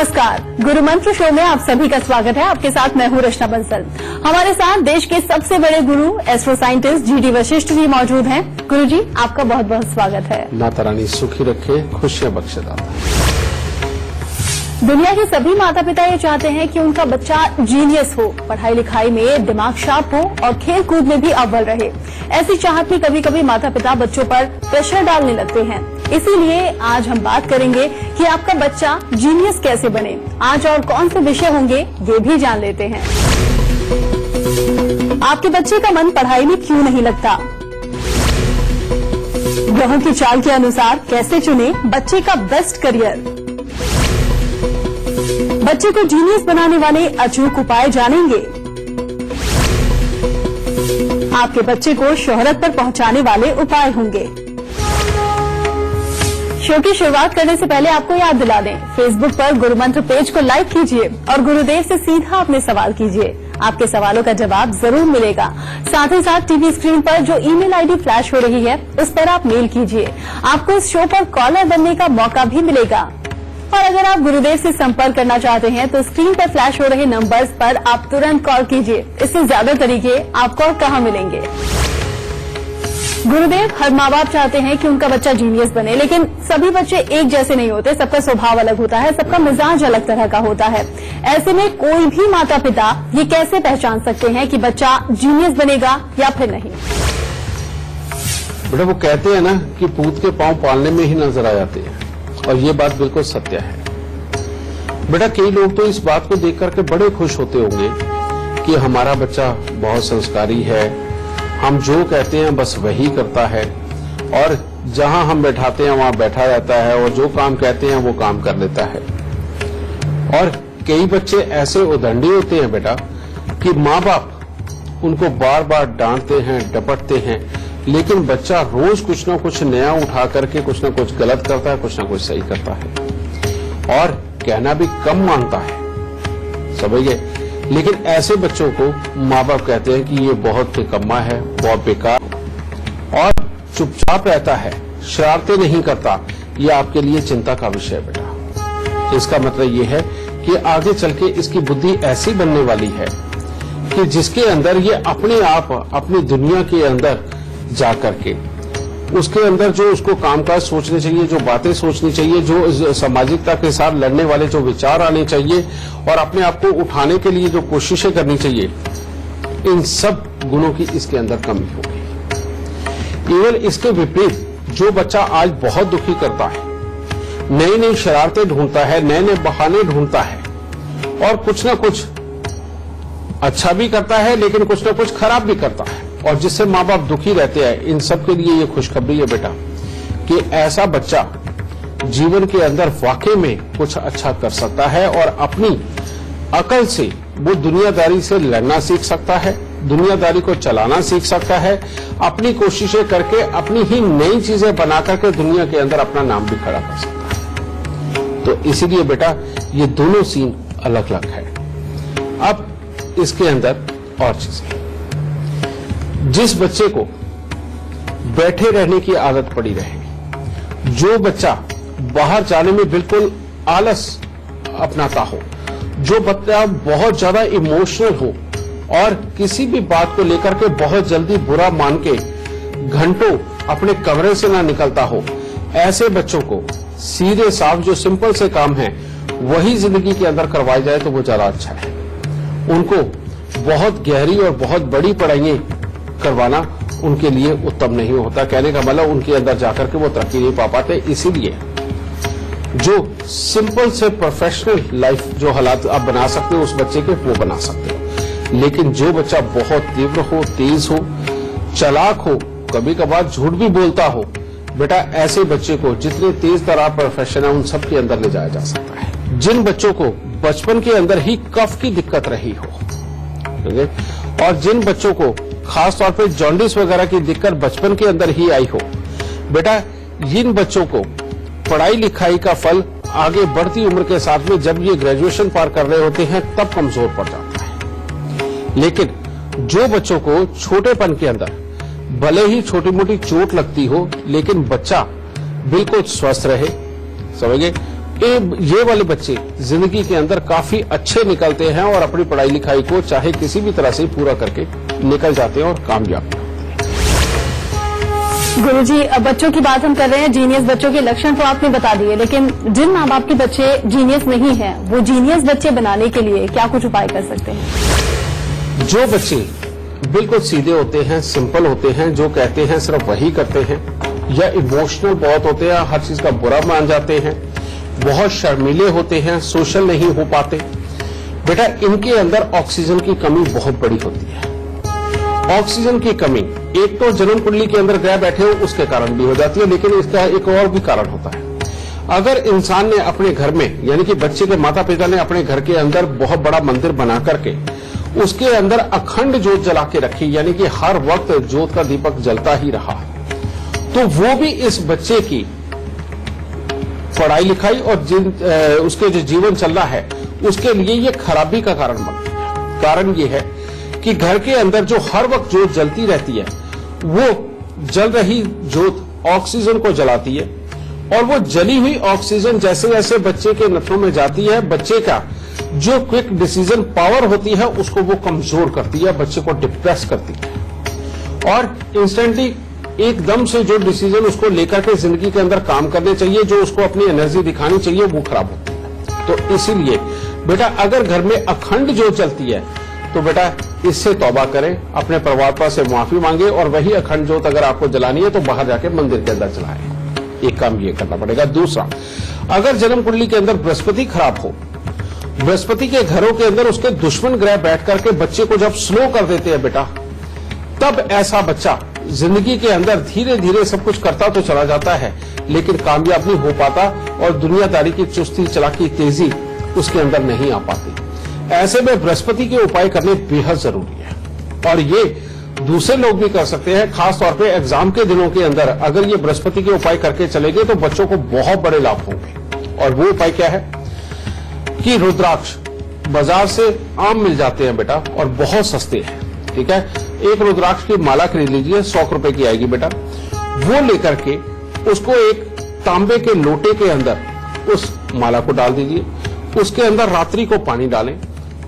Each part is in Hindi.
नमस्कार, गुरु मंत्र शो में आप सभी का स्वागत है। आपके साथ मैं हूं रचना बंसल। हमारे साथ देश के सबसे बड़े गुरु एस्ट्रो साइंटिस्ट जीडी वशिष्ठ भी मौजूद हैं। गुरु जी, आपका बहुत बहुत स्वागत है। माता रानी सुखी रखे, खुशियां बख्शे दाता। दुनिया के सभी माता पिता ये चाहते हैं कि उनका बच्चा जीनियस हो, पढ़ाई लिखाई में दिमाग शार्प हो और खेल कूद में भी अव्वल रहे। ऐसी चाहत में कभी कभी माता पिता बच्चों पर प्रेशर डालने लगते हैं। इसीलिए आज हम बात करेंगे कि आपका बच्चा जीनियस कैसे बने। आज और कौन से विषय होंगे ये भी जान लेते हैं। आपके बच्चे का मन पढ़ाई में क्यों नहीं लगता? ग्रहों की चाल के अनुसार कैसे चुने बच्चे का बेस्ट करियर? बच्चे को जीनियस बनाने वाले अचूक उपाय जानेंगे। आपके बच्चे को शोहरत पर पहुंचाने वाले उपाय होंगे। शो की शुरुआत करने से पहले आपको याद दिला दें, फेसबुक पर गुरु मंत्र पेज को लाइक कीजिए और गुरुदेव से सीधा अपने सवाल कीजिए। आपके सवालों का जवाब जरूर मिलेगा। साथ ही साथ टीवी स्क्रीन पर जो ईमेल आईडी फ्लैश हो रही है उस पर आप मेल कीजिए। आपको इस शो पर कॉलर बनने का मौका भी मिलेगा। और अगर आप गुरुदेव से संपर्क करना चाहते हैं तो स्क्रीन पर फ्लैश हो रहे नंबर्स पर आप तुरंत कॉल कीजिए। इससे ज्यादा तरीके आपको और कहां मिलेंगे। गुरुदेव, हर माँ बाप चाहते हैं कि उनका बच्चा जीनियस बने, लेकिन सभी बच्चे एक जैसे नहीं होते। सबका स्वभाव अलग होता है, सबका मिजाज अलग तरह का होता है। ऐसे में कोई भी माता पिता ये कैसे पहचान सकते हैं कि बच्चा जीनियस बनेगा या फिर नहीं? बेटा, वो कहते हैं ना कि पूत के पांव पालने में ही नजर आ जाते हैं, और ये बात बिल्कुल सत्य है। बेटा, कई लोग तो इस बात को देख करके बड़े खुश होते होंगे कि हमारा बच्चा बहुत संस्कारी है, हम जो कहते हैं बस वही करता है, और जहां हम बैठाते हैं वहां बैठा रहता है, और जो काम कहते हैं वो काम कर लेता है। और कई बच्चे ऐसे उदंडी होते हैं बेटा कि माँ बाप उनको बार बार डांटते हैं, डपटते हैं, लेकिन बच्चा रोज कुछ ना कुछ नया उठा करके कुछ ना कुछ गलत करता है, कुछ ना कुछ सही करता है, और कहना भी कम मानता है। समझ गए? लेकिन ऐसे बच्चों को माँ बाप कहते हैं कि ये बहुत निकम्मा है, बहुत बेकार, और चुपचाप रहता है, शरारतें नहीं करता। ये आपके लिए चिंता का विषय है बेटा। इसका मतलब ये है कि आगे चल के इसकी बुद्धि ऐसी बनने वाली है कि जिसके अंदर ये अपने आप अपनी दुनिया के अंदर जा करके उसके अंदर जो उसको कामकाज सोचने चाहिए, जो बातें सोचनी चाहिए, जो सामाजिकता के साथ लड़ने वाले जो विचार आने चाहिए, और अपने आप को उठाने के लिए जो कोशिशें करनी चाहिए, इन सब गुणों की इसके अंदर कमी होगी। केवल इसके विपरीत जो बच्चा आज बहुत दुखी करता है, नई नई शरारतें ढूंढता है, नए नए बहाने ढूंढता है, और कुछ ना कुछ अच्छा भी करता है लेकिन कुछ ना कुछ खराब भी करता है, और जिससे माँ बाप दुखी रहते हैं, इन सब के लिए ये खुशखबरी है बेटा कि ऐसा बच्चा जीवन के अंदर वाकई में कुछ अच्छा कर सकता है, और अपनी अकल से वो दुनियादारी से लड़ना सीख सकता है, दुनियादारी को चलाना सीख सकता है, अपनी कोशिशें करके अपनी ही नई चीजें बना करके दुनिया के अंदर अपना नाम भी खड़ा कर सकता है। तो इसीलिए बेटा ये दोनों सीन अलग अलग है। अब इसके अंदर और चीजें, जिस बच्चे को बैठे रहने की आदत पड़ी रहे, जो बच्चा बाहर जाने में बिल्कुल आलस अपनाता हो, जो बच्चा बहुत ज्यादा इमोशनल हो और किसी भी बात को लेकर के बहुत जल्दी बुरा मान के घंटों अपने कमरे से ना निकलता हो, ऐसे बच्चों को सीधे साफ जो सिंपल से काम है वही जिंदगी के अंदर करवाई जाए तो वो ज्यादा अच्छा है। उनको बहुत गहरी और बहुत बड़ी पढ़ाइयां करवाना उनके लिए उत्तम नहीं होता। कहने का मतलब उनके अंदर जाकर के वो तरक्की नहीं पा पाते। इसीलिए जो सिंपल से प्रोफेशनल लाइफ जो हालात आप बना सकते हो उस बच्चे के, वो बना सकते हो। लेकिन जो बच्चा बहुत तीव्र हो, तेज हो, चालाक हो, कभी कभार झूठ भी बोलता हो, बेटा ऐसे बच्चे को जितने तेज तरार प्रोफेशन है उन सब के अंदर ले जाया जा सकता है। जिन बच्चों को बचपन के अंदर ही कफ की दिक्कत रही हो, और जिन बच्चों को खासतौर पे जॉन्डिस वगैरह की दिक्कत बचपन के अंदर ही आई हो, बेटा इन बच्चों को पढ़ाई लिखाई का फल आगे बढ़ती उम्र के साथ में जब ये ग्रेजुएशन पार कर रहे होते हैं तब कमजोर पड़ जाता है। लेकिन जो बच्चों को छोटेपन के अंदर भले ही छोटी मोटी चोट लगती हो लेकिन बच्चा बिल्कुल स्वस्थ रहे, समझिए ये वाले बच्चे जिंदगी के अंदर काफी अच्छे निकलते हैं और अपनी पढ़ाई लिखाई को चाहे किसी भी तरह से पूरा करके निकल जाते हैं और कामयाब। गुरुजी, अब बच्चों की बात हम कर रहे हैं, जीनियस बच्चों के लक्षण तो आपने बता दिए, लेकिन जिन माँ बाप के बच्चे जीनियस नहीं हैं, वो जीनियस बच्चे बनाने के लिए क्या कुछ उपाय कर सकते हैं? जो बच्चे बिल्कुल सीधे होते हैं, सिंपल होते हैं, जो कहते हैं सिर्फ वही करते हैं, या इमोशनल बहुत होते हैं, हर चीज का बुरा मान जाते हैं, बहुत शर्मीले होते हैं, सोशल नहीं हो पाते, बेटा इनके अंदर ऑक्सीजन की कमी बहुत बड़ी होती है। ऑक्सीजन की कमी एक तो जन्म कुंडली के अंदर ग्रह बैठे हो उसके कारण भी हो जाती है, लेकिन इसका एक और भी कारण होता है। अगर इंसान ने अपने घर में, यानी कि बच्चे के माता पिता ने अपने घर के अंदर बहुत बड़ा मंदिर बना करके उसके अंदर अखंड जोत जला के रखी, यानी कि हर वक्त जोत का दीपक जलता ही रहा, तो वो भी इस बच्चे की पढ़ाई लिखाई और उसके जो जीवन चल रहा है उसके लिए ये खराबी का कारण बनता है। कारण ये है कि घर के अंदर जो हर वक्त जोत जलती रहती है, वो जल रही जोत ऑक्सीजन को जलाती है, और वो जली हुई ऑक्सीजन जैसे जैसे बच्चे के नसों में जाती है, बच्चे का जो क्विक डिसीजन पावर होती है उसको वो कमजोर करती है, बच्चे को डिप्रेस करती है, और इंस्टेंटली एकदम से जो डिसीजन उसको लेकर के जिंदगी के अंदर काम करने चाहिए, जो उसको अपनी एनर्जी दिखानी चाहिए, वो खराब होती है। तो इसीलिए बेटा अगर घर में अखंड जोत चलती है तो बेटा इससे तौबा करें, अपने परमात्मा से माफी मांगे, और वही अखंड जोत अगर आपको जलानी है तो बाहर जाके मंदिर के अंदर जलाएं। एक काम ये करना पड़ेगा। दूसरा, अगर जन्म कुंडली के अंदर बृहस्पति खराब हो, बृहस्पति के घरों के अंदर उसके दुश्मन ग्रह बैठ करके बच्चे को जब स्लो कर देते हैं बेटा, तब ऐसा बच्चा जिंदगी के अंदर धीरे धीरे सब कुछ करता तो चला जाता है, लेकिन कामयाब नहीं हो पाता, और दुनियादारी की चुस्ती चालाकी तेजी उसके अंदर नहीं आ पाती। ऐसे में बृहस्पति के उपाय करने बेहद जरूरी है, और ये दूसरे लोग भी कर सकते हैं। खास तौर पे एग्जाम के दिनों के अंदर अगर ये बृहस्पति के उपाय करके चलेंगे तो बच्चों को बहुत बड़े लाभ होंगे। और वो उपाय क्या है कि रुद्राक्ष बाजार से आम मिल जाते हैं बेटा, और बहुत सस्ते हैं, ठीक है। एक रुद्राक्ष की माला खरीद लीजिए, 100 रुपए की आएगी बेटा। वो लेकर के उसको एक तांबे के लोटे के अंदर उस माला को डाल दीजिए, उसके अंदर रात्रि को पानी डालें,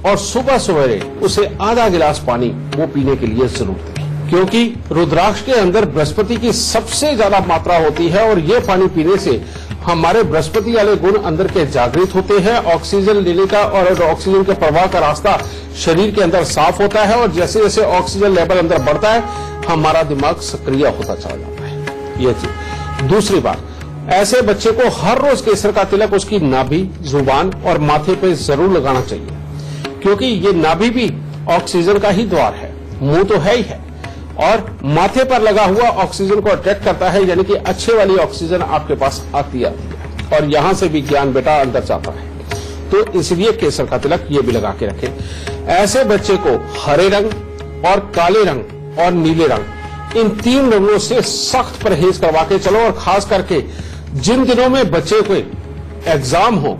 और सुबह सवेरे उसे आधा गिलास पानी वो पीने के लिए जरूर दें, क्योंकि रुद्राक्ष के अंदर बृहस्पति की सबसे ज्यादा मात्रा होती है, और ये पानी पीने से हमारे बृहस्पति वाले गुण अंदर के जागृत होते हैं, ऑक्सीजन लेने का और ऑक्सीजन के प्रवाह का रास्ता शरीर के अंदर साफ होता है, और जैसे जैसे ऑक्सीजन लेवल अंदर बढ़ता है हमारा दिमाग सक्रिय होता चला जाता है। ये चीज। दूसरी बात, ऐसे बच्चे को हर रोज केसर का तिलक उसकी नाभि, जुबान और माथे पे जरूर लगाना चाहिए, क्योंकि ये नाभि भी ऑक्सीजन का ही द्वार है, मुंह तो है ही है, और माथे पर लगा हुआ ऑक्सीजन को अट्रैक्ट करता है, यानी कि अच्छे वाली ऑक्सीजन आपके पास आती है, और यहां से भी ज्ञान बेटा अंदर जाता है। तो इसलिए केसर का तिलक ये भी लगा के रखें। ऐसे बच्चे को हरे रंग और काले रंग और नीले रंग, इन 3 रंगों से सख्त परहेज करवा के चलो, और खास करके जिन दिनों में बच्चे को एग्जाम हो,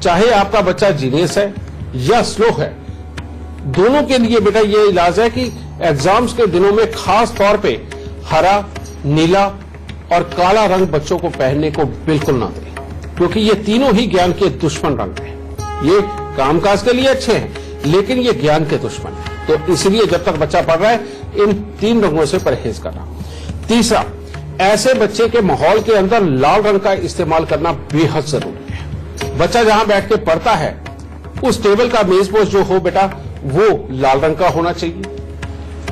चाहे आपका बच्चा जीनियस है या स्लो है, दोनों के लिए बेटा ये इलाज है कि एग्जाम्स के दिनों में खास तौर पे हरा, नीला और काला रंग बच्चों को पहनने को बिल्कुल ना दें, क्योंकि ये तीनों ही ज्ञान के दुश्मन रंग हैं। ये कामकाज के लिए अच्छे हैं, लेकिन ये ज्ञान के दुश्मन है। तो इसलिए जब तक बच्चा पढ़ रहा है इन 3 रंगों से परहेज करना। तीसरा, ऐसे बच्चे के माहौल के अंदर लाल रंग का इस्तेमाल करना बेहद जरूरी है। बच्चा जहां बैठ के पढ़ता है उस टेबल का मेजपोश जो हो बेटा वो लाल रंग का होना चाहिए,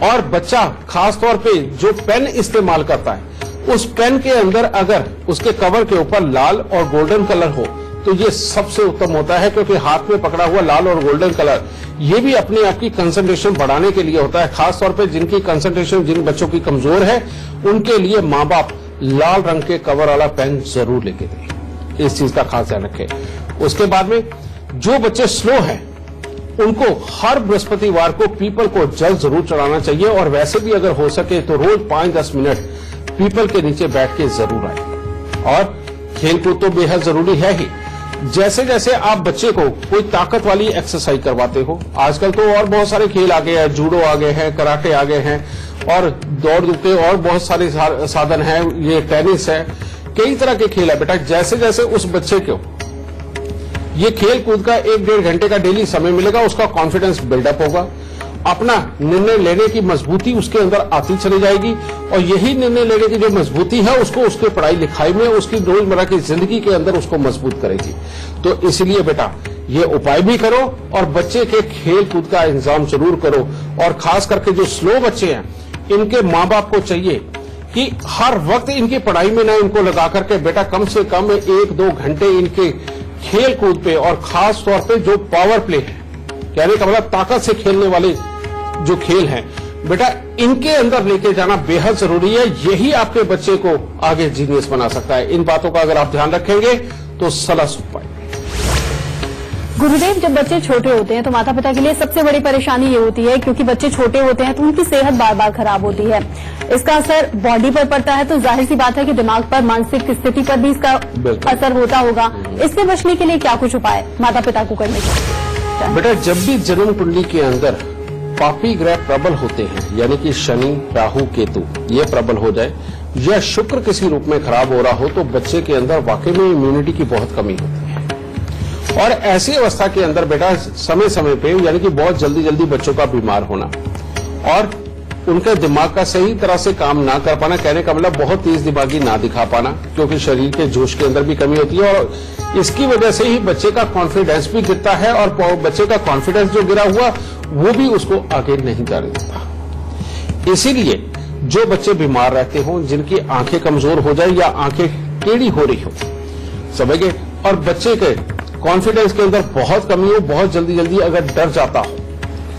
और बच्चा खास तौर पे जो पेन इस्तेमाल करता है उस पेन के अंदर अगर उसके कवर के ऊपर लाल और गोल्डन कलर हो तो ये सबसे उत्तम होता है, क्योंकि हाथ में पकड़ा हुआ लाल और गोल्डन कलर ये भी अपने आप की कंसंट्रेशन बढ़ाने के लिए होता है। खास तौर पे जिनकी कंसंट्रेशन, जिन बच्चों की कमजोर है, उनके लिए माँ बाप लाल रंग के कवर वाला पेन जरूर लेके दें। इस चीज का खास ध्यान रखें। उसके बाद में जो बच्चे स्लो हैं उनको हर बृहस्पतिवार को पीपल को जल जरूर चढ़ाना चाहिए, और वैसे भी अगर हो सके तो रोज 5-10 मिनट पीपल के नीचे बैठ के जरूर आए। और खेलकूद तो बेहद जरूरी है ही। जैसे जैसे आप बच्चे को कोई ताकत वाली एक्सरसाइज करवाते हो, आजकल तो और बहुत सारे खेल आ गए हैं, जूडो आ गए हैं, कराटे आ गए हैं, और दौड़ के और बहुत सारे साधन हैं, ये टेनिस है, कई तरह के खेल है बेटा। जैसे जैसे उस बच्चे को ये खेल कूद का 1-1.5 घंटे का डेली समय मिलेगा, उसका कॉन्फिडेंस बिल्डअप होगा, अपना निर्णय लेने की मजबूती उसके अंदर आती चली जाएगी और यही निर्णय लेने की जो मजबूती है उसको उसके पढ़ाई लिखाई में, उसकी रोजमर्रा की जिंदगी के अंदर उसको मजबूत करेगी। तो इसलिए बेटा ये उपाय भी करो और बच्चे के खेल कूद का इंतजाम जरूर करो। और खास करके जो स्लो बच्चे हैं, इनके माँ बाप को चाहिए कि हर वक्त इनकी पढ़ाई में ना इनको लगा करके बेटा कम से कम 1-2 घंटे इनके खेल कूद पे और खास तौर पे जो पावर प्ले है, कहने का मतलब ताकत से खेलने वाले जो खेल हैं, बेटा इनके अंदर लेके जाना बेहद जरूरी है। यही आपके बच्चे को आगे जीनियस बना सकता है। इन बातों का अगर आप ध्यान रखेंगे तो सलाह सुन पाएंगे। गुरुदेव, जब बच्चे छोटे होते हैं तो माता पिता के लिए सबसे बड़ी परेशानी ये होती है, क्योंकि बच्चे छोटे होते हैं तो उनकी सेहत बार बार खराब होती है। इसका असर बॉडी पर पड़ता है, तो जाहिर सी बात है कि दिमाग पर, मानसिक स्थिति पर भी इसका असर होता होगा। इससे बचने के लिए क्या कुछ उपाय माता पिता को करने चाहिए? बेटा जब भी जन्म कुंडली के अंदर पापी ग्रह प्रबल होते हैं, यानी कि शनि, राहु, केतु ये प्रबल हो जाए या शुक्र किसी रूप में खराब हो रहा हो, तो बच्चे के अंदर वाकई में इम्यूनिटी की बहुत कमी होती है। और ऐसी अवस्था के अंदर बेटा समय समय पे, यानी कि बहुत जल्दी जल्दी बच्चों का बीमार होना और उनके दिमाग का सही तरह से काम ना कर पाना, कहने का मतलब बहुत तेज दिमागी ना दिखा पाना, क्योंकि शरीर के जोश के अंदर भी कमी होती है और इसकी वजह से ही बच्चे का कॉन्फिडेंस भी गिरता है और बच्चे का कॉन्फिडेंस जो गिरा हुआ वो भी उसको आगे नहीं जाने देता। इसीलिए जो बच्चे बीमार रहते हों, जिनकी आंखें कमजोर हो जाए या आंखें टेढ़ी हो रही हो, समझ गए, और बच्चे के कॉन्फिडेंस के अंदर बहुत कमी हो, बहुत जल्दी जल्दी अगर डर जाता हो,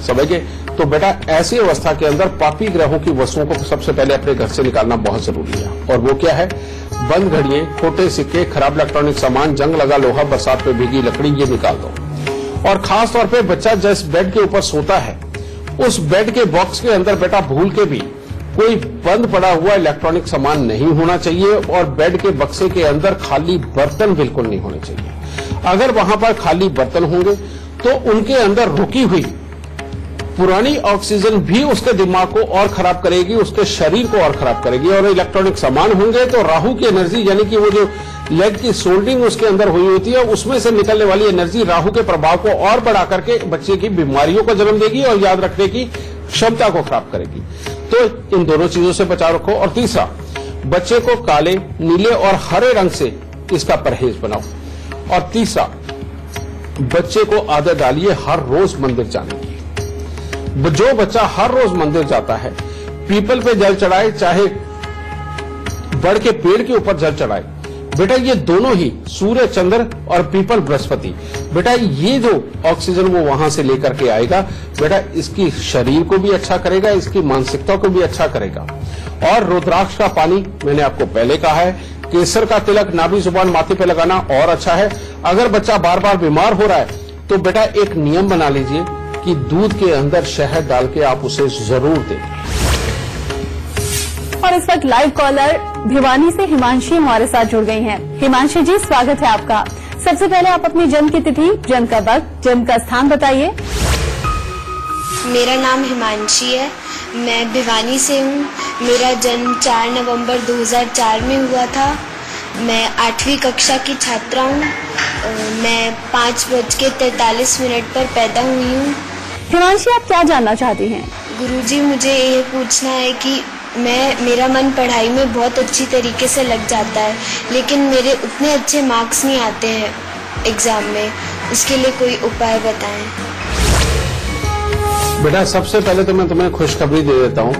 समझ गए, तो बेटा ऐसी अवस्था के अंदर पापी ग्रहों की वस्तुओं को सबसे पहले अपने घर से निकालना बहुत जरूरी है। और वो क्या है? बंद घड़ियां, खोटे सिक्के, खराब इलेक्ट्रॉनिक सामान, जंग लगा लोहा, बरसात पे भीगी लकड़ी, ये निकाल दो। और खास तौर पे बच्चा जिस बेड के ऊपर सोता है, उस बेड के बॉक्स के अंदर बेटा भूल के भी कोई बंद पड़ा हुआ इलेक्ट्रॉनिक सामान नहीं होना चाहिए और बेड के बक्से के अंदर खाली बर्तन बिल्कुल नहीं होने चाहिए। अगर वहां पर खाली बर्तन होंगे तो उनके अंदर रुकी हुई पुरानी ऑक्सीजन भी उसके दिमाग को और खराब करेगी, उसके शरीर को और खराब करेगी। और इलेक्ट्रॉनिक सामान होंगे तो राहु की एनर्जी, यानी कि वो जो लेग की सोल्डिंग उसके अंदर हुई होती है, उसमें से निकलने वाली एनर्जी राहु के प्रभाव को और बढ़ा करके बच्चे की बीमारियों को जन्म देगी और याद रखने की क्षमता को खराब करेगी। तो इन दोनों चीजों से बचाव रखो। और तीसरा, बच्चे को काले, नीले और हरे रंग से इसका परहेज बनाओ। और तीसरा, बच्चे को आदत डालिए हर रोज मंदिर जाने की। जो बच्चा हर रोज मंदिर जाता है, पीपल पे जल चढ़ाए, चाहे बड़ के पेड़ के ऊपर जल चढ़ाए, बेटा ये दोनों ही सूर्य, चंद्र और पीपल, बृहस्पति, बेटा ये जो ऑक्सीजन वो वहां से लेकर के आएगा, बेटा इसकी शरीर को भी अच्छा करेगा, इसकी मानसिकता को भी अच्छा करेगा। और रुद्राक्ष का पानी मैंने आपको पहले कहा है, केसर का तिलक नाभि जुबान माथे पे लगाना और अच्छा है। अगर बच्चा बार बार बीमार हो रहा है तो बेटा एक नियम बना लीजिए कि दूध के अंदर शहद डाल के आप उसे जरूर दें। और इस वक्त लाइव कॉलर भिवानी से हिमांशी हमारे साथ जुड़ गई हैं। हिमांशी जी, स्वागत है आपका। सबसे पहले आप अपनी जन्म की तिथि, जन्म का वक्त, जन्म का स्थान बताइए। मेरा नाम हिमांशी है, मैं भिवानी से हूँ। मेरा जन्म 4 नवंबर 2004 में हुआ था। मैं 8वीं कक्षा की छात्रा हूँ। मैं 5:43 पर पैदा हुई हूँ। हिमांशी, आप क्या जानना चाहती हैं? गुरुजी, मुझे ये पूछना है कि मेरा मन पढ़ाई में बहुत अच्छी तरीके से लग जाता है, लेकिन मेरे उतने अच्छे मार्क्स नहीं आते हैं एग्जाम में। उसके लिए कोई उपाय बताएं। बेटा सबसे पहले तो मैं तुम्हें खुशखबरी दे देता हूं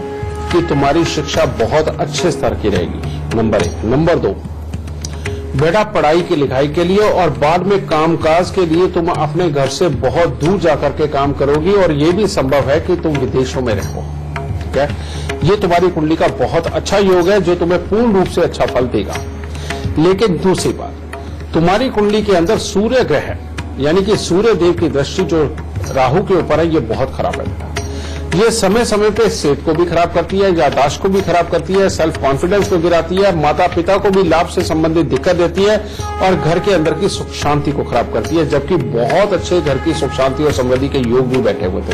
कि तुम्हारी शिक्षा बहुत अच्छे स्तर की रहेगी, नंबर 1। नंबर 2, बेटा पढ़ाई की लिखाई के लिए और बाद में कामकाज के लिए तुम अपने घर से बहुत दूर जाकर के काम करोगी और ये भी संभव है कि तुम विदेशों में रहो। ठीक है, ये तुम्हारी कुंडली का बहुत अच्छा योग है जो तुम्हें पूर्ण रूप से अच्छा फल देगा। लेकिन दूसरी बात, तुम्हारी कुंडली के अंदर सूर्य ग्रह है, यानी कि सूर्य देव की दृष्टि जो राहु के ऊपर है, ये बहुत खराब है। ये समय समय पे सेहत को भी खराब करती है, याददाश्त को भी खराब करती है, सेल्फ कॉन्फिडेंस को गिराती है, माता पिता को भी लाभ से संबंधित दिक्कत देती है और घर के अंदर की सुख शांति को खराब करती है। जबकि बहुत अच्छे घर की सुख शांति और समृद्धि के योग भी बैठे हुए थे।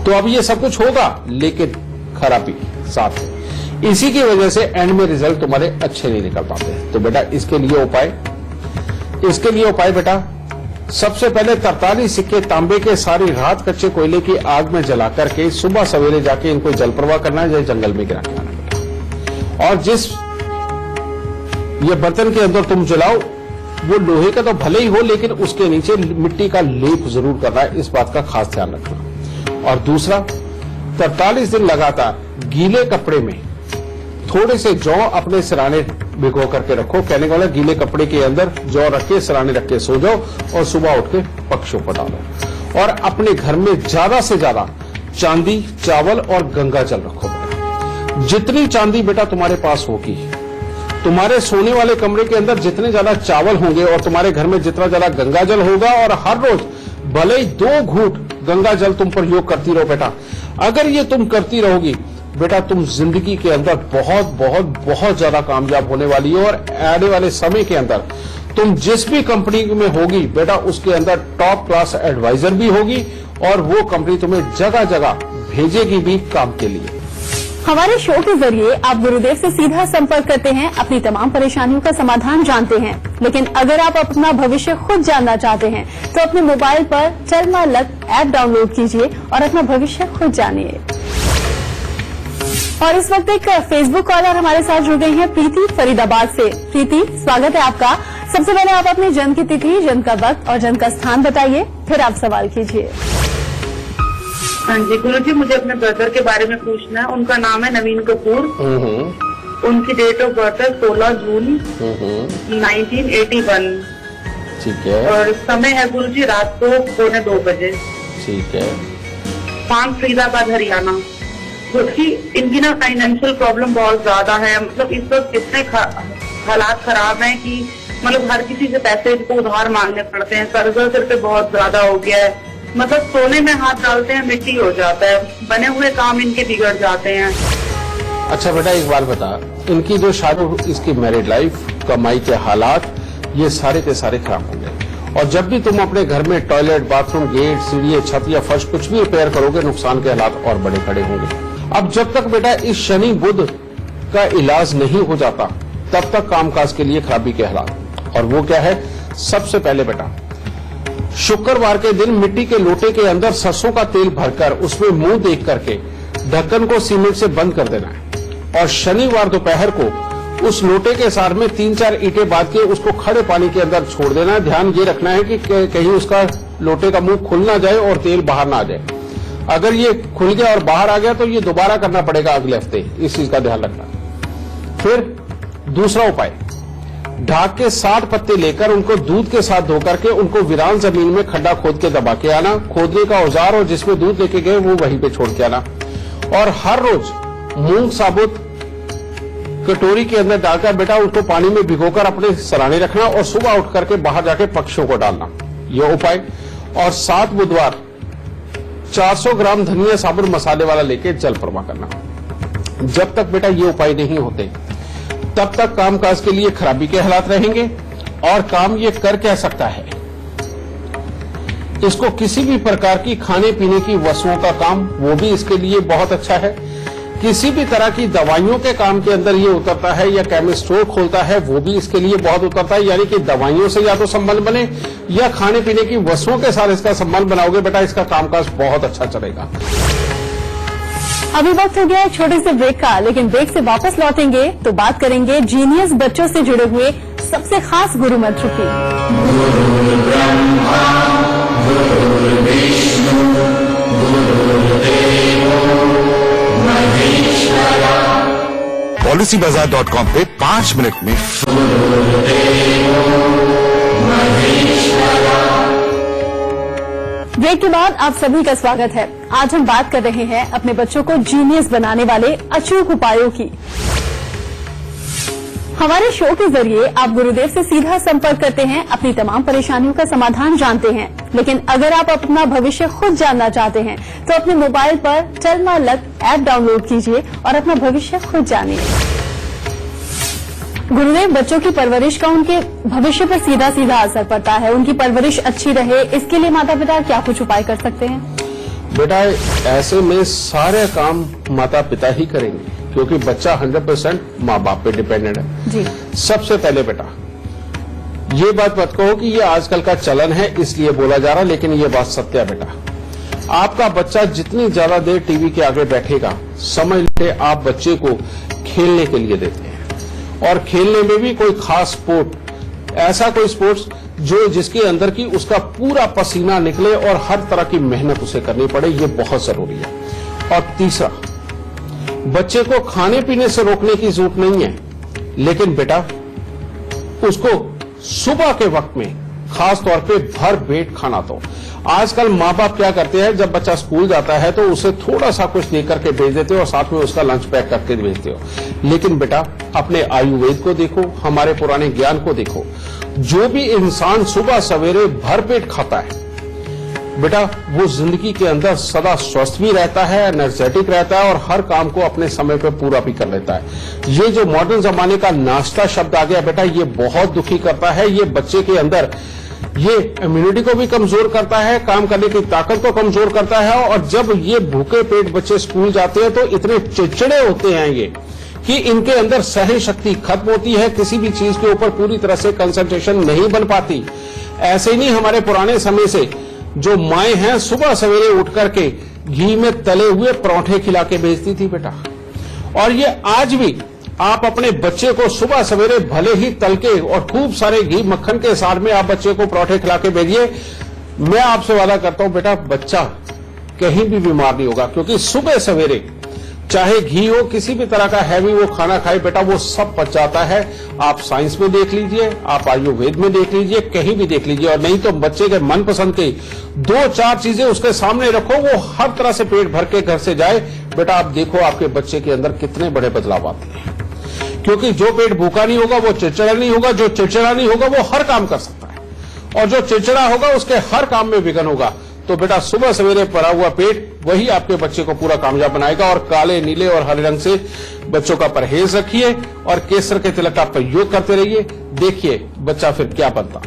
तो अब ये सब कुछ होगा, लेकिन खराबी साथ है। इसी की वजह से एंड में रिजल्ट तुम्हारे अच्छे नहीं निकल पाते। तो बेटा इसके लिए उपाय बेटा सबसे पहले 43 सिक्के तांबे के सारी रात कच्चे कोयले की आग में जला करके सुबह सवेरे जाके इनको जल प्रवाह करना है या जंगल में गिरा के आना बेटा। और जिस ये बर्तन के अंदर तुम जलाओ वो लोहे का तो भले ही हो, लेकिन उसके नीचे मिट्टी का लेप जरूर करना है, इस बात का खास ध्यान रखना। और दूसरा, 43 दिन लगातार गीले कपड़े में थोड़े से जौ अपने सिराने भिगो करके रखो। कहने वाला गीले कपड़े के अंदर जौ रख के सिराने रख के सो जाओ और सुबह उठ के पक्षियों को डालो। और अपने घर में ज्यादा से ज्यादा चांदी, चावल और गंगा जल रखो बेटा। जितनी चांदी बेटा तुम्हारे पास होगी, तुम्हारे सोने वाले कमरे के अंदर जितने ज्यादा चावल होंगे और तुम्हारे घर में जितना ज्यादा गंगा जल होगा, और हर रोज भले ही 2 घूंट गंगा जल तुम प्रयोग करती रहो बेटा। अगर ये तुम करती रहोगी बेटा, तुम जिंदगी के अंदर बहुत बहुत बहुत ज्यादा कामयाब होने वाली हो। और आने वाले समय के अंदर तुम जिस भी कंपनी में होगी बेटा, उसके अंदर टॉप क्लास एडवाइजर भी होगी और वो कंपनी तुम्हें जगह जगह भेजेगी भी काम के लिए। हमारे शो के जरिए आप गुरुदेव से सीधा संपर्क करते हैं, अपनी तमाम परेशानियों का समाधान जानते हैं। लेकिन अगर आप अपना भविष्य खुद जानना चाहते हैं तो अपने मोबाइल पर चल मां लग ऐप डाउनलोड कीजिए और अपना भविष्य खुद जानिए। और इस वक्त एक फेसबुक कॉलर हमारे साथ जुड़ गई हैं, प्रीति फरीदाबाद से। प्रीति, स्वागत है आपका। सबसे पहले आप अपने जन्म की तिथि, जन्म का वक्त और जन्म का स्थान बताइए, फिर आप सवाल कीजिए। हाँ जी गुरुजी, मुझे अपने ब्रदर के बारे में पूछना है। उनका नाम है नवीन कपूर। उनकी डेट ऑफ बर्थ है 16 जून 1981। ठीक है। और समय है गुरुजी रात को 2:45 बजे। ठीक है। पान फरीदाबाद हरियाणा। क्योंकि इनकी ना फाइनेंशियल प्रॉब्लम बहुत ज्यादा है। मतलब इस वक्त इतने हालात खराब हैं कि मतलब हर किसी से पैसे इनको उधार मांगने पड़ते हैं। कर्जा सिर पे बहुत ज्यादा हो गया है। मतलब सोने में हाथ डालते हैं मिट्टी हो जाता है। बने हुए काम इनके बिगड़ जाते हैं। अच्छा बेटा, एक बात बता, इनकी जो शादी, इसकी मैरिड लाइफ, कमाई के हालात, ये सारे के सारे खराब हो गए। और जब भी तुम अपने घर में टॉयलेट, बाथरूम, गेट, सीढ़ी, छत या फर्श कुछ भी रिपेयर करोगे, नुकसान के हालात और बड़े खड़े होंगे। अब जब तक बेटा इस शनि बुध का इलाज नहीं हो जाता, तब तक कामकाज के लिए खराबी के हालात। और वो क्या है? सबसे पहले बेटा, शुक्रवार के दिन मिट्टी के लोटे के अंदर सरसों का तेल भरकर उसमें मुंह देख करके ढक्कन को सीमेंट से बंद कर देना है। और शनिवार दोपहर को उस लोटे के सार में 3-4 ईंटें बांध के उसको खड़े पानी के अंदर छोड़ देना है। ध्यान ये रखना है कि कहीं उसका लोटे का मुंह खुल ना जाए और तेल बाहर ना आ जाए। अगर ये खुल गया और बाहर आ गया तो ये दोबारा करना पड़ेगा अगले हफ्ते। इस चीज का ध्यान रखना। फिर दूसरा उपाय, ढाक के 60 पत्ते लेकर उनको दूध के साथ धोकर के उनको वीरान जमीन में खड्डा खोद के दबा के आना। खोदने का औजार और जिसमें दूध लेके गए वो वहीं पे छोड़ के आना। और हर रोज मूंग साबुत कटोरी के अंदर डालकर बेटा उसको पानी में भिगोकर अपने सराने रखना और सुबह उठ करके बाहर जाके पक्षियों को डालना, यह उपाय। और 7 बुधवार 400 ग्राम धनिया साबुत मसाले वाला लेके जल प्रवाह करना। जब तक बेटा ये उपाय नहीं होते तब तक कामकाज के लिए खराबी के हालात रहेंगे। और काम ये कर क्या सकता है? इसको किसी भी प्रकार की खाने पीने की वस्तुओं का काम, वो भी इसके लिए बहुत अच्छा है। किसी भी तरह की दवाइयों के काम के अंदर ये उतरता है, या केमिस्ट स्टोर खोलता है, वो भी इसके लिए बहुत उतरता है। यानी कि दवाइयों से या तो संबंध बने या खाने पीने की वस्तुओं के साथ इसका संबंध बनाओगे बेटा, इसका कामकाज बहुत अच्छा चलेगा। अभी वक्त हो गया एक छोटे से ब्रेक का, लेकिन ब्रेक से वापस लौटेंगे तो बात करेंगे जीनियस बच्चों से जुड़े हुए सबसे खास गुरु मंत्र की। PolicyBazaar.com पे 5 मिनट में ब्रेक के बाद आप सभी का स्वागत है। आज हम बात कर रहे हैं अपने बच्चों को जीनियस बनाने वाले अचूक उपायों की। हमारे शो के जरिए आप गुरुदेव से सीधा संपर्क करते हैं, अपनी तमाम परेशानियों का समाधान जानते हैं। लेकिन अगर आप अपना भविष्य खुद जानना चाहते हैं तो अपने मोबाइल पर चल मां लग ऐप डाउनलोड कीजिए और अपना भविष्य खुद जानिए। गुरुदेव, बच्चों की परवरिश का उनके भविष्य पर सीधा सीधा असर पड़ता है। उनकी परवरिश अच्छी रहे, इसके लिए माता पिता क्या कुछ उपाय कर सकते हैं? बेटा, ऐसे में सारे काम माता पिता ही करेंगे, क्योंकि बच्चा 100% माँ बाप पे डिपेंडेंट है। जी। सबसे पहले बेटा, ये बात मत कहो कि ये आजकल का चलन है इसलिए बोला जा रहा, लेकिन ये बात सत्य है बेटा। आपका बच्चा जितनी ज्यादा देर टीवी के आगे बैठेगा, समझ ले आप बच्चे को खेलने के लिए देते हैं। और खेलने में भी कोई खास स्पोर्ट, ऐसा कोई स्पोर्ट्स जो जिसके अंदर की उसका पूरा पसीना निकले और हर तरह की मेहनत उसे करनी पड़े, ये बहुत जरूरी है। और तीसरा, बच्चे को खाने पीने से रोकने की जरूरत नहीं है, लेकिन बेटा उसको सुबह के वक्त में खास तौर पे भर पेट खाना दो। आजकल माँ बाप क्या करते हैं, जब बच्चा स्कूल जाता है तो उसे थोड़ा सा कुछ देकर के भेज देते हो और साथ में उसका लंच पैक करके भेजते हो। लेकिन बेटा अपने आयुर्वेद को देखो, हमारे पुराने ज्ञान को देखो, जो भी इंसान सुबह सवेरे भर पेट खाता है बेटा वो जिंदगी के अंदर सदा स्वस्थ भी रहता है, एनर्जेटिक रहता है और हर काम को अपने समय पर पूरा भी कर लेता है। ये जो मॉडर्न जमाने का नाश्ता शब्द आ गया बेटा, ये बहुत दुखी करता है। ये बच्चे के अंदर ये इम्यूनिटी को भी कमजोर करता है, काम करने की ताकत को कमजोर करता है। और जब ये भूखे पेट बच्चे स्कूल जाते हैं तो इतने चिड़चिड़े होते हैं ये कि इनके अंदर सहन शक्ति खत्म होती है, किसी भी चीज के ऊपर पूरी तरह से कंसंट्रेशन नहीं बन पाती। ऐसे नहीं हमारे पुराने समय से जो माएं हैं सुबह सवेरे उठ करके घी में तले हुए पराठे खिला के भेजती थी बेटा। और ये आज भी आप अपने बच्चे को सुबह सवेरे भले ही तल के और खूब सारे घी मक्खन के साथ में आप बच्चे को पराठे खिला के भेजिए, मैं आपसे वादा करता हूं बेटा बच्चा कहीं भी बीमार नहीं होगा। क्योंकि सुबह सवेरे चाहे घी हो, किसी भी तरह का हैवी वो खाना खाए बेटा, वो सब पच जाता है। आप साइंस में देख लीजिए, आप आयुर्वेद में देख लीजिए, कहीं भी देख लीजिए। और नहीं तो बच्चे के मनपसंद के 2-4 चीजें उसके सामने रखो, वो हर तरह से पेट भर के घर से जाए बेटा, आप देखो आपके बच्चे के अंदर कितने बड़े बदलाव आते हैं। क्योंकि जो पेट भूखा नहीं होगा वो चिड़चिड़ा नहीं होगा, जो चिड़चिड़ा नहीं होगा वो हर काम कर सकता है, और जो चिड़चिड़ा होगा उसके हर काम में विघ्न होगा। तो बेटा सुबह सवेरे भरा हुआ पेट वही आपके बच्चे को पूरा कामयाब बनाएगा। और काले, नीले और हरे रंग से बच्चों का परहेज रखिए और केसर के तिलक का प्रयोग करते रहिए, देखिए बच्चा फिर क्या बनता।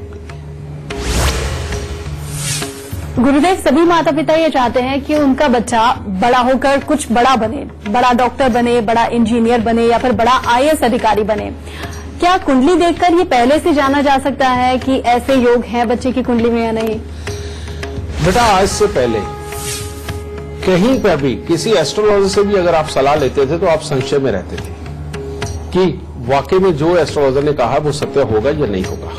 गुरुदेव, सभी माता पिता ये चाहते हैं कि उनका बच्चा बड़ा होकर कुछ बड़ा बने, बड़ा डॉक्टर बने, बड़ा इंजीनियर बने या फिर बड़ा IAS अधिकारी बने। क्या कुंडली देखकर ये पहले से जाना जा सकता है कि ऐसे योग हैं बच्चे की कुंडली में या नहीं? बेटा आज से पहले कहीं पर भी किसी एस्ट्रोलॉजर से भी अगर आप सलाह लेते थे तो आप संशय में रहते थे कि वाकई में जो एस्ट्रोलॉजर ने कहा वो सत्य होगा या नहीं होगा।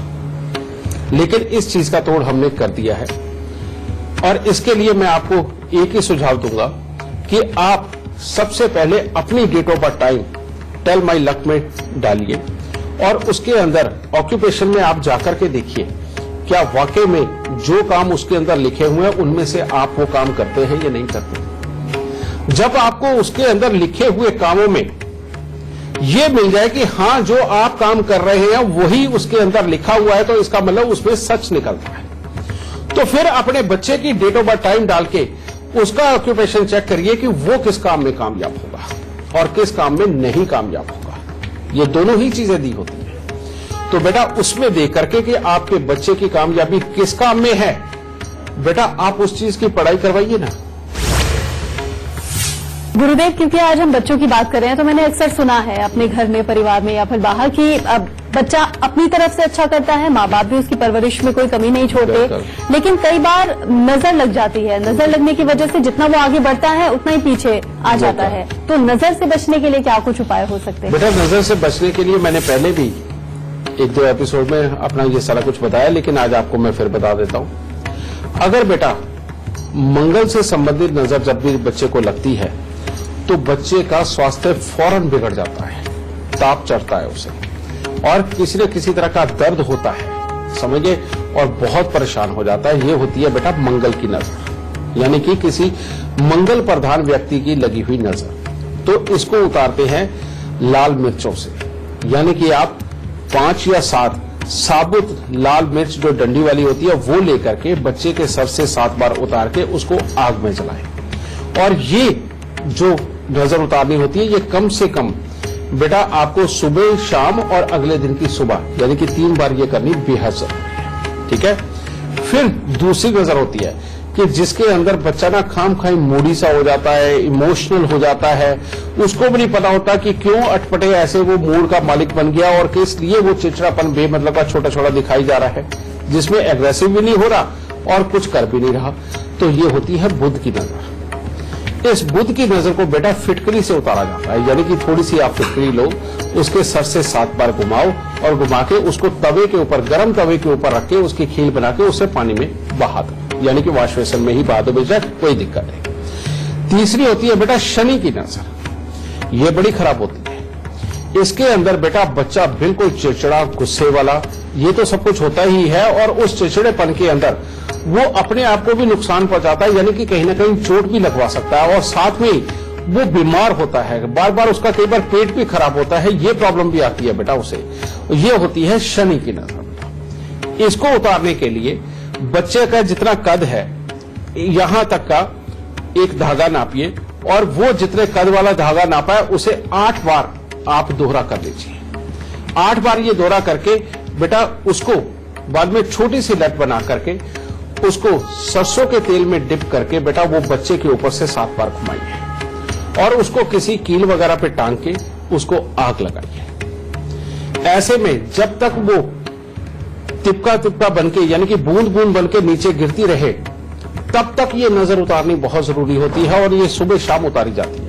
लेकिन इस चीज का तोड़ हमने कर दिया है और इसके लिए मैं आपको एक ही सुझाव दूंगा कि आप सबसे पहले अपनी date of birth time tell my luck में डालिए और उसके अंदर ऑक्यूपेशन में आप जाकर के देखिए क्या वाकई में जो काम उसके अंदर लिखे हुए हैं उनमें से आप वो काम करते हैं या नहीं करते। जब आपको उसके अंदर लिखे हुए कामों में ये मिल जाए कि हाँ जो आप काम कर रहे हैं वही उसके अंदर लिखा हुआ है, तो इसका मतलब उसमें सच निकलता है। तो फिर अपने बच्चे की डेट ऑफ बर्थ टाइम डाल के उसका ऑक्यूपेशन चेक करिए कि वो किस काम में कामयाब होगा और किस काम में नहीं कामयाब होगा। ये दोनों ही चीजें दी होती हैं। तो बेटा उसमें देख करके कि आपके बच्चे की कामयाबी किस काम में है, बेटा आप उस चीज की पढ़ाई करवाइए ना। गुरुदेव, क्योंकि आज हम बच्चों की बात कर रहे हैं तो मैंने अक्सर सुना है अपने घर में, परिवार में या फिर बाहर कि बच्चा अपनी तरफ से अच्छा करता है, माँ बाप भी उसकी परवरिश में कोई कमी नहीं छोड़ते, लेकिन कई बार नजर लग जाती है। नजर लगने की वजह से जितना वो आगे बढ़ता है उतना ही पीछे आ जाता है। तो नजर से बचने के लिए क्या कुछ उपाय हो सकते हैं? बेटा नजर से बचने के लिए मैंने पहले भी 1-2 एपिसोड में अपना ये सारा कुछ बताया, लेकिन आज आपको मैं फिर बता देता हूं। अगर बेटा मंगल से संबंधित नजर जब भी बच्चे को लगती है तो बच्चे का स्वास्थ्य फौरन बिगड़ जाता है, ताप चढ़ता है उसे और किसी न किसी तरह का दर्द होता है, समझिए, और बहुत परेशान हो जाता है। ये होती है बेटा मंगल की नजर, यानी कि किसी मंगल प्रधान व्यक्ति की लगी हुई नजर। तो इसको उतारते हैं लाल मिर्चों से, यानी कि आप 5 या 7 साबुत लाल मिर्च जो डंडी वाली होती है वो लेकर के बच्चे के सर से 7 बार उतार के उसको आग में जलाएं। और ये जो नजर उतारनी होती है ये कम से कम बेटा आपको सुबह, शाम और अगले दिन की सुबह, यानी कि 3 बार ये करनी बेहद जरूरी है। ठीक है। फिर दूसरी नजर होती है कि जिसके अंदर बच्चा ना खाम खाई मूडी सा हो जाता है, इमोशनल हो जाता है, उसको भी नहीं पता होता कि क्यों अटपटे ऐसे वो मूड का मालिक बन गया और किस लिए वो चिड़चिड़ापन बेमतलब का छोटा छोटा दिखाई जा रहा है, जिसमें एग्रेसिव भी नहीं हो रहा और कुछ कर भी नहीं रहा। तो ये होती है बुध की नजर। इस बुध की नजर को बेटा फिटकरी से उतारा जाता है, यानी कि थोड़ी सी आप फिटकरी लो, उसके सर से 7 बार घुमाओ और घुमा के उसको तवे के ऊपर, गर्म तवे के ऊपर रख के उसकी खील बना के उसे पानी में बहा दो, यानी कि वॉश बेसिन में ही बहा दो बेटा, कोई दिक्कत नहीं। तीसरी होती है बेटा शनि की नजर। ये बड़ी खराब होती है। इसके अंदर बेटा बच्चा बिल्कुल चिड़चिड़ा, गुस्से वाला, ये तो सब कुछ होता ही है, और उस चिड़चिड़ेपन के अंदर वो अपने आप को भी नुकसान पहुंचाता है, यानी कि कहीं ना कहीं चोट भी लगवा सकता है, और साथ में वो बीमार होता है, बार बार उसका कई बार पेट भी खराब होता है, ये प्रॉब्लम भी आती है बेटा उसे। ये होती है शनि की नजर बेटा। इसको उतारने के लिए बच्चे का जितना कद है यहां तक का एक धागा नापिए, और वो जितने कद वाला धागा नापा है उसे 8 बार आप दोहरा कर लीजिए। 8 बार ये दोहरा करके बेटा उसको बाद में छोटी सी लट बना करके उसको सरसों के तेल में डिप करके बेटा वो बच्चे के ऊपर से 7 बार घुमाइए और उसको किसी कील वगैरह पे टांग के उसको आग लगाइए। ऐसे में जब तक वो तिपका तिपका बनके, यानी कि बूंद बूंद बनके नीचे गिरती रहे, तब तक ये नजर उतारनी बहुत जरूरी होती है, और ये सुबह शाम उतारी जाती है।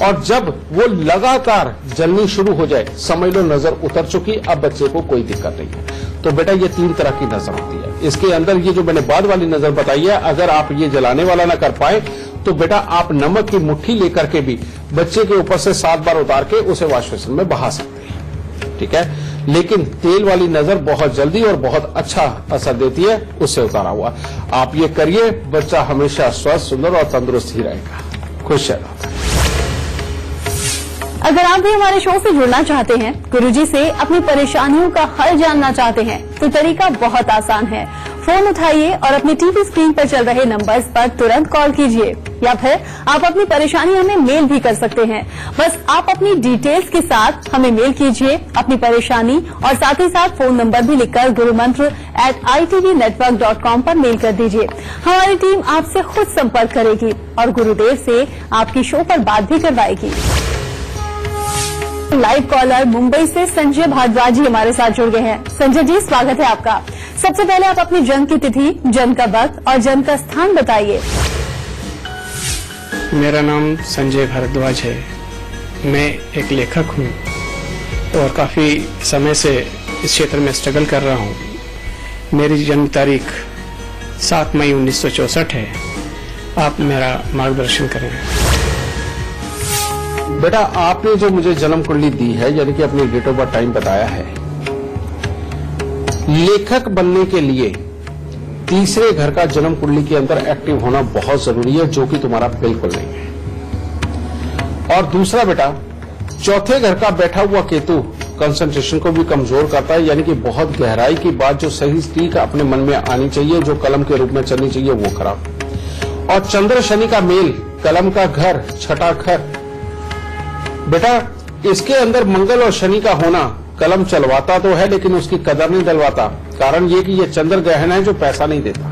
और जब वो लगातार जलनी शुरू हो जाए, समझ लो नजर उतर चुकी, अब बच्चे को कोई दिक्कत नहीं है। तो बेटा ये 3 तरह की नजर होती है। इसके अंदर ये जो मैंने बाद वाली नजर बताई है, अगर आप ये जलाने वाला ना कर पाए तो बेटा आप नमक की मुट्ठी लेकर के भी बच्चे के ऊपर से 7 बार उतार के उसे वॉश बेसिन में बहा सकते हैं, ठीक है। लेकिन तेल वाली नजर बहुत जल्दी और बहुत अच्छा असर देती है उससे उतारा हुआ। आप ये करिए, बच्चा हमेशा स्वस्थ, सुंदर और तंदुरुस्त ही रहेगा। खुश रहेगा। अगर आप भी हमारे शो से जुड़ना चाहते हैं, गुरुजी से अपनी परेशानियों का हल जानना चाहते हैं, तो तरीका बहुत आसान है। फोन उठाइए और अपनी टीवी स्क्रीन पर चल रहे नंबर्स पर तुरंत कॉल कीजिए, या फिर आप अपनी परेशानी हमें मेल भी कर सकते हैं। बस आप अपनी डिटेल्स के साथ हमें मेल कीजिए अपनी परेशानी, और साथ ही साथ फोन नंबर भी लिखकर gurumantra@itvnetwork.com पर मेल कर दीजिए। हमारी टीम आपसे खुद संपर्क करेगी और गुरुदेव से आपकी शो पर बात भी करवाएगी। लाइव कॉलर मुंबई से संजय भारद्वाज जी हमारे साथ जुड़ गए हैं। संजय जी, स्वागत है आपका। सबसे पहले आप अपनी जन्म की तिथि, जन्म का वक्त और जन्म का स्थान बताइए। मेरा नाम संजय भारद्वाज है। मैं एक लेखक हूँ और काफ़ी समय से इस क्षेत्र में स्ट्रगल कर रहा हूँ। मेरी जन्म तारीख 7 मई 1964 है। आप मेरा मार्गदर्शन करें। बेटा आपने जो मुझे जन्म कुंडली दी है, यानी कि अपनी डेट ऑफ बर्थ टाइम बताया है, लेखक बनने के लिए तीसरे घर का जन्म कुंडली के अंदर एक्टिव होना बहुत जरूरी है, जो कि तुम्हारा बिल्कुल नहीं है। और दूसरा बेटा, चौथे घर का बैठा हुआ केतु कंसंट्रेशन को भी कमजोर करता है, यानी कि बहुत गहराई की बात जो सही स्टीक अपने मन में आनी चाहिए, जो कलम के रूप में चलनी चाहिए, वो खराब। और चंद्र शनि का मेल, कलम का घर, छठा घर, बेटा इसके अंदर मंगल और शनि का होना कलम चलवाता तो है लेकिन उसकी कदर नहीं दिलवाता। कारण ये कि ये चंद्र ग्रहण है जो पैसा नहीं देता।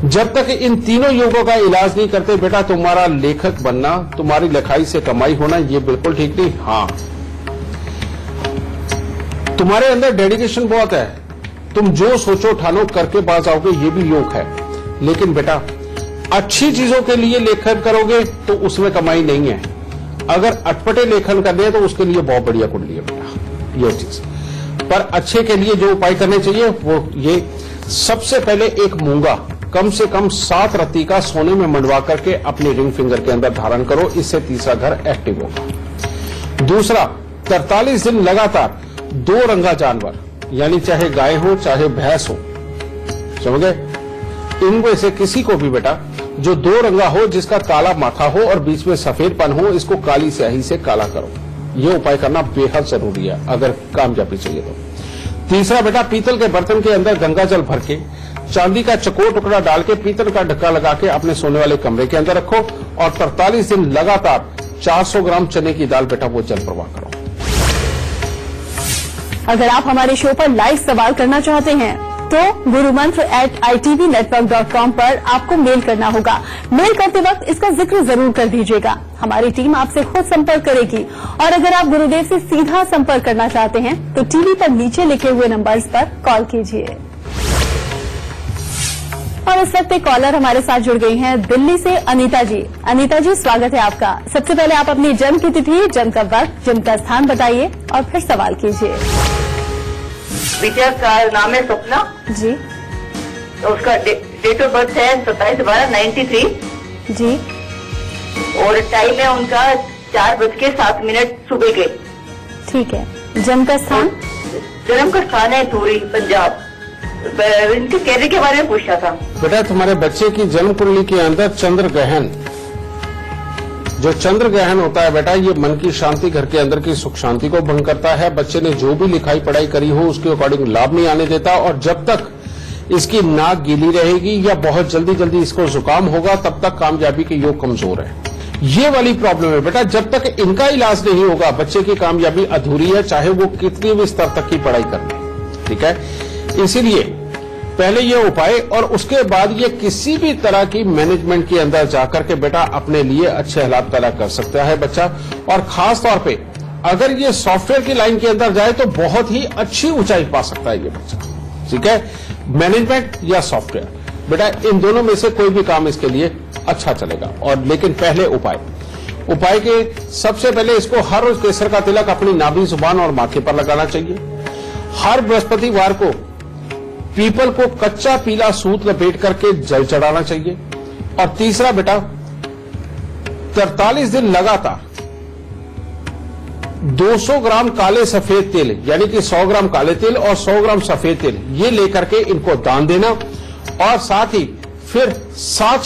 जब तक इन तीनों योगों का इलाज नहीं करते बेटा, तुम्हारा लेखक बनना, तुम्हारी लिखाई से कमाई होना, ये बिल्कुल ठीक नहीं। हाँ, तुम्हारे अंदर डेडिकेशन बहुत है, तुम जो सोचो ठानो करके पास आओगे, ये भी योग है। लेकिन बेटा अच्छी चीजों के लिए लेखन करोगे तो उसमें कमाई नहीं है। अगर अटपटे लेखन करने हैं तो उसके लिए बहुत बढ़िया कुंडली है बेटा, ये चीज। पर अच्छे के लिए जो उपाय करने चाहिए वो ये, सबसे पहले एक मूंगा कम से कम 7 रत्ती का सोने में मंडवा करके अपनी रिंग फिंगर के अंदर धारण करो, इससे तीसरा घर एक्टिव होगा। दूसरा, 43 दिन लगातार 2 रंगा जानवर, यानी चाहे गाय हो चाहे भैंस हो, समझ गए, इनमें से किसी को भी बेटा जो 2 रंगा हो, जिसका काला माथा हो और बीच में सफेदपन हो, इसको काली स्याही से काला करो। ये उपाय करना बेहद जरूरी है अगर कामयाबी चाहिए तो। तीसरा बेटा, पीतल के बर्तन के अंदर गंगा जल भर के चांदी का चकोर टुकड़ा डाल के पीतल का ढक्का लगा के अपने सोने वाले कमरे के अंदर रखो, और 43 दिन लगातार 400 ग्राम चने की दाल बेटा वो जल प्रवाह करो। अगर आप हमारे शो पर लाइव सवाल करना चाहते हैं तो gurumantra@itvnetwork.com पर आपको मेल करना होगा। मेल करते वक्त इसका जिक्र जरूर कर दीजिएगा। हमारी टीम आपसे खुद संपर्क करेगी और अगर आप गुरुदेव से सीधा संपर्क करना चाहते हैं तो टीवी पर नीचे लिखे हुए नंबर्स पर कॉल कीजिए। और इस वक्त एक कॉलर हमारे साथ जुड़ गई हैं दिल्ली से अनीता जी। अनीता जी, स्वागत है आपका। सबसे पहले आप अपनी जन्म की तिथि, जन्म का वक्त, जन्म का स्थान बताइए और फिर सवाल कीजिए। विद्या का नाम है स्वप्ना जी तो उसका डेट ऑफ बर्थ है 27/12/93 जी और टाइम है उनका 4:07 सुबह के। ठीक है। जन्म का स्थान? जन्म का स्थान है धूरी, पंजाब। इनके कैरियर के बारे में पूछना था। बेटा, तुम्हारे बच्चे की जन्म कुंडली के अंदर चंद्र ग्रहण, जो चंद्र ग्रहण होता है बेटा, ये मन की शांति, घर के अंदर की सुख शांति को भंग करता है। बच्चे ने जो भी लिखाई पढ़ाई करी हो उसके अकॉर्डिंग लाभ नहीं आने देता और जब तक इसकी नाक गीली रहेगी या बहुत जल्दी जल्दी इसको जुकाम होगा तब तक कामयाबी के योग कमजोर है। ये वाली प्रॉब्लम है बेटा। जब तक इनका इलाज नहीं होगा बच्चे की कामयाबी अधूरी है, चाहे वो कितनी भी स्तर तक की पढ़ाई कर ले। ठीक है, इसीलिए पहले ये उपाय और उसके बाद ये किसी भी तरह की मैनेजमेंट के अंदर जाकर के बेटा अपने लिए अच्छे हालात पैदा कर सकता है बच्चा। और खास तौर पे अगर ये सॉफ्टवेयर की लाइन के अंदर जाए तो बहुत ही अच्छी ऊंचाई पा सकता है ये बच्चा। ठीक है, मैनेजमेंट या सॉफ्टवेयर, बेटा इन दोनों में से कोई भी काम इसके लिए अच्छा चलेगा। और लेकिन पहले उपाय के सबसे पहले इसको हर रोज केसर का तिलक अपनी नाभि, जुबान और माथे पर लगाना चाहिए। हर बृहस्पतिवार को पीपल को कच्चा पीला सूत लपेट करके जल चढ़ाना चाहिए। और तीसरा बेटा, 43 दिन लगातार 200 ग्राम काले सफेद तेल, यानी कि 100 ग्राम काले तेल और 100 ग्राम सफेद तेल, ये लेकर के इनको दान देना। और साथ ही फिर 7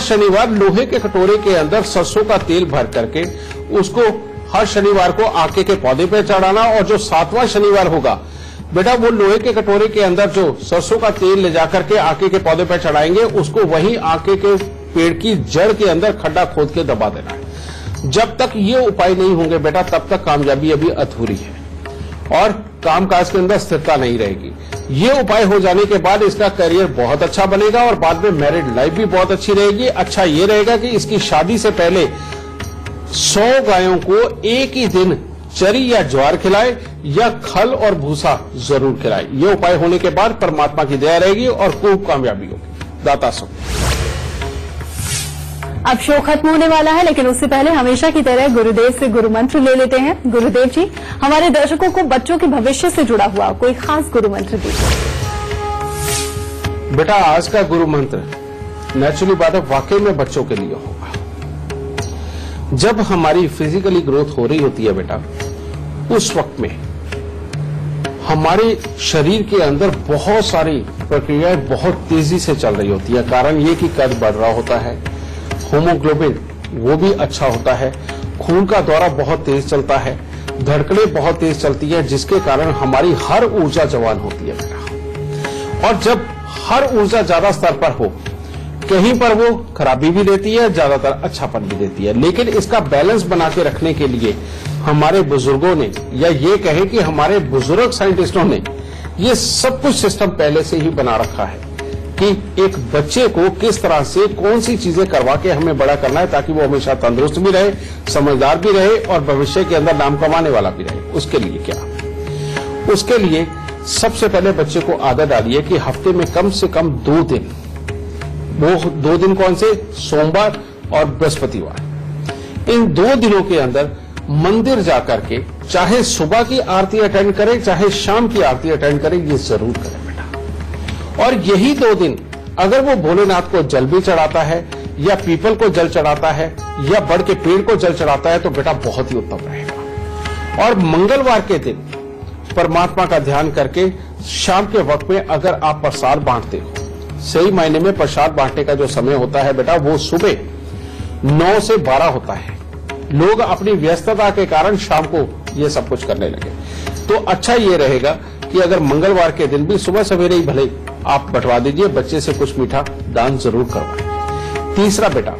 शनिवार लोहे के कटोरे के अंदर सरसों का तेल भर करके उसको हर शनिवार को आके के पौधे पे चढ़ाना। और जो 7वां शनिवार होगा बेटा, वो लोहे के कटोरे के अंदर जो सरसों का तेल ले जाकर के आके के पौधे पे चढ़ाएंगे, उसको वहीं आके के पेड़ की जड़ के अंदर खड्डा खोद के दबा देना है। जब तक ये उपाय नहीं होंगे बेटा तब तक कामयाबी अभी अधूरी है और कामकाज के अंदर स्थिरता नहीं रहेगी। ये उपाय हो जाने के बाद इसका करियर बहुत अच्छा बनेगा और बाद में मैरिड लाइफ भी बहुत अच्छी रहेगी। अच्छा ये रहेगा कि इसकी शादी से पहले 100 गायों को एक ही दिन चरी या ज्वार खिलाए या खल और भूसा जरूर खिलाए। ये उपाय होने के बाद परमात्मा की दया रहेगी और खूब कामयाबी होगी। दाता सुख। अब शो खत्म होने वाला है, लेकिन उससे पहले हमेशा की तरह गुरुदेव से गुरु मंत्र ले लेते हैं। गुरुदेव जी, हमारे दर्शकों को बच्चों के भविष्य से जुड़ा हुआ कोई खास गुरु मंत्र दीजिए। बेटा, आज का गुरु मंत्र नेचुरली बात है, वाकई में बच्चों के लिए होगा। जब हमारी फिजिकली ग्रोथ हो रही होती है बेटा, उस वक्त में हमारे शरीर के अंदर बहुत सारी प्रक्रियाएं बहुत तेजी से चल रही होती है। कारण ये कि कद बढ़ रहा होता है, होमोग्लोबिन वो भी अच्छा होता है, खून का दौरा बहुत तेज चलता है, धड़कनें बहुत तेज चलती है, जिसके कारण हमारी हर ऊर्जा जवान होती है बेटा। और जब हर ऊर्जा ज्यादा स्तर पर हो, कहीं पर वो खराबी भी देती है, ज्यादातर अच्छापन भी देती है। लेकिन इसका बैलेंस बना के रखने के लिए हमारे बुजुर्गों ने, या ये कहें कि हमारे बुजुर्ग साइंटिस्टों ने ये सब कुछ सिस्टम पहले से ही बना रखा है कि एक बच्चे को किस तरह से कौन सी चीजें करवा के हमें बड़ा करना है ताकि वो हमेशा तंदुरुस्त भी रहे, समझदार भी रहे और भविष्य के अंदर नाम कमाने वाला भी रहे। उसके लिए क्या? उसके लिए सबसे पहले बच्चे को आदत डालिए कि हफ्ते में कम से कम 2 दिन, वो 2 दिन कौन से? सोमवार और बृहस्पतिवार। इन 2 दिनों के अंदर मंदिर जाकर के चाहे सुबह की आरती अटेंड करें चाहे शाम की आरती अटेंड करें, ये जरूर करें बेटा। और यही 2 दिन अगर वो भोलेनाथ को जल भी चढ़ाता है या पीपल को जल चढ़ाता है या बड़ के पेड़ को जल चढ़ाता है तो बेटा बहुत ही उत्तम रहेगा। और मंगलवार के दिन परमात्मा का ध्यान करके शाम के वक्त में अगर आप प्रसाद बांटते हो, सही मायने में प्रसाद बांटने का जो समय होता है बेटा वो सुबह 9 से 12 होता है। लोग अपनी व्यस्तता के कारण शाम को ये सब कुछ करने लगे। तो अच्छा ये रहेगा कि अगर मंगलवार के दिन भी सुबह सवेरे ही भले आप बंटवा दीजिए, बच्चे से कुछ मीठा दान जरूर करवाएं। तीसरा बेटा,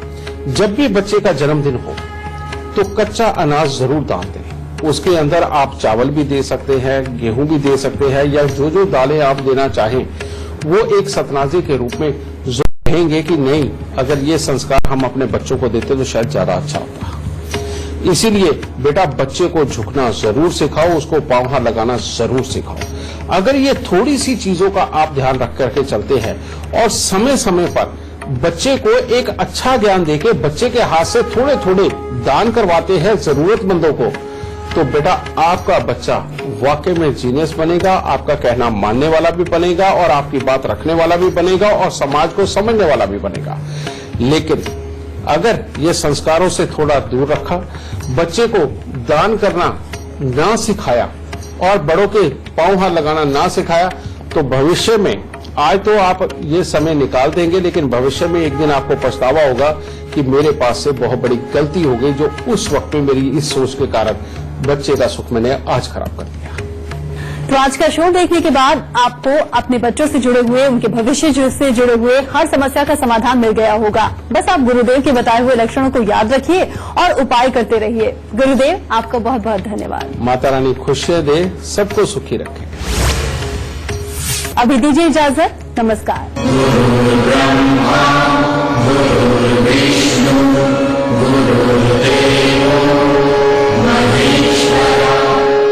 जब भी बच्चे का जन्मदिन हो तो कच्चा अनाज जरूर दान दें। उसके अंदर आप चावल भी दे सकते हैं, गेहूं भी दे सकते हैं, या जो जो दालें आप देना चाहें वो एक सतनाजे के रूप में जो कहेंगे कि नहीं, अगर ये संस्कार हम अपने बच्चों को देते तो शायद ज्यादा अच्छा होता। इसीलिए बेटा बच्चे को झुकना जरूर सिखाओ, उसको पांव हाथ लगाना जरूर सिखाओ। अगर ये थोड़ी सी चीजों का आप ध्यान रख करके चलते हैं और समय समय पर बच्चे को एक अच्छा ज्ञान देके बच्चे के हाथ से थोड़े थोड़े दान करवाते हैं जरूरतमंदों को, तो बेटा आपका बच्चा वाकई में जीनियस बनेगा, आपका कहना मानने वाला भी बनेगा और आपकी बात रखने वाला भी बनेगा और समाज को समझने वाला भी बनेगा। लेकिन अगर ये संस्कारों से थोड़ा दूर रखा, बच्चे को दान करना ना सिखाया और बड़ों के पांव हाथ लगाना ना सिखाया, तो भविष्य में, आज तो आप ये समय निकाल देंगे लेकिन भविष्य में एक दिन आपको पछतावा होगा कि मेरे पास से बहुत बड़ी गलती हो गई, जो उस वक्त में मेरी इस सोच के कारण बच्चे का सुख मैंने आज खराब कर दिया। तो आज का शो देखने के बाद आपको अपने बच्चों से जुड़े हुए, उनके भविष्य से जुड़े हुए हर समस्या का समाधान मिल गया होगा। बस आप गुरुदेव के बताए हुए लक्षणों को याद रखिए और उपाय करते रहिए। गुरुदेव, आपका बहुत बहुत धन्यवाद। माता रानी खुशियां दे, सबको सुखी रखे। अभी दीजिए इजाजत, नमस्कार।